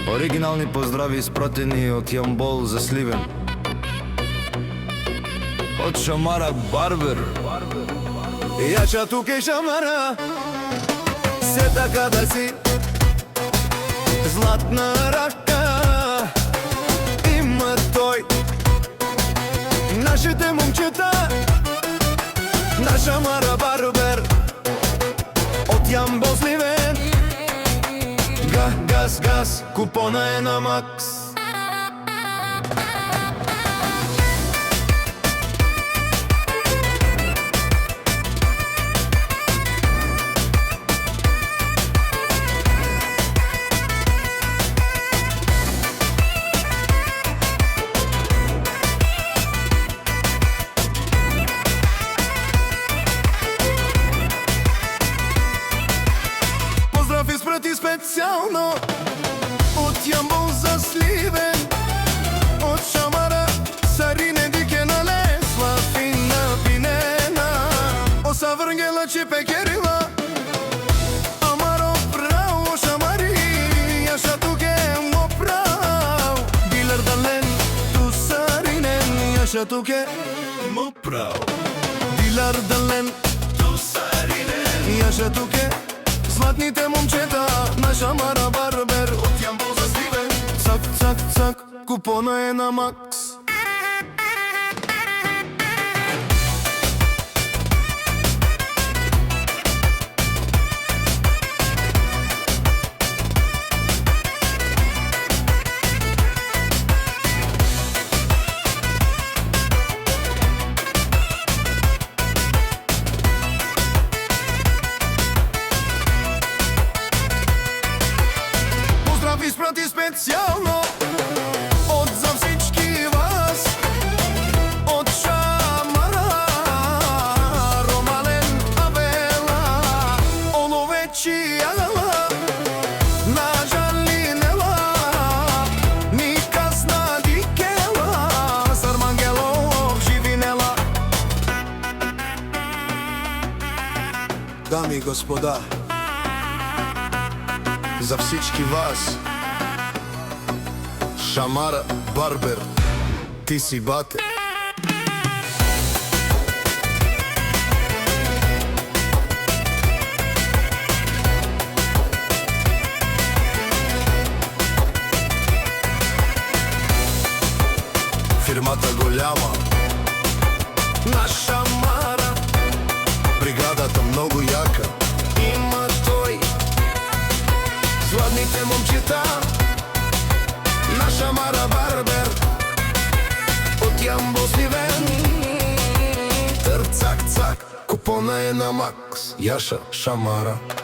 Оригинални поздрави испратени од Јамбол за Сливен, од Шамара Барбер. Јача туке Шамара, се така да си златна рака има тој. Нашите момчета на Шамара Барбер од Јамбол Сливен. Газ, газ, купона е на макс. Испрати специјално од Јамбол за Сливен, од Шамара Сарине дике на лесва фина пинена, оса врнгела че пекерила амаро право Шамари, јаша туке мо прав дилер дален ту Саринен, јаша туке мо прав дилер дален ту Саринен, јаша туке златните момчета на Шамара Барбер од Јамбол за Сливен. Цак, цак, цак, купона е на макс. Испрати специјално од за всички вас, од Шамара Ромален Абела, оно вечи јала на Жалинела, ни касна дикела, Сармангело живинела. Дами и господа, за всички вас Шамара Барбер, ти си бате. Фирмата голяма на Шамара, бригадата многу јака има тој. Златните момчета на Шамара Барбер од Јамбол Сливен. Цак, цак, купона е на макс. Јаша Шамара.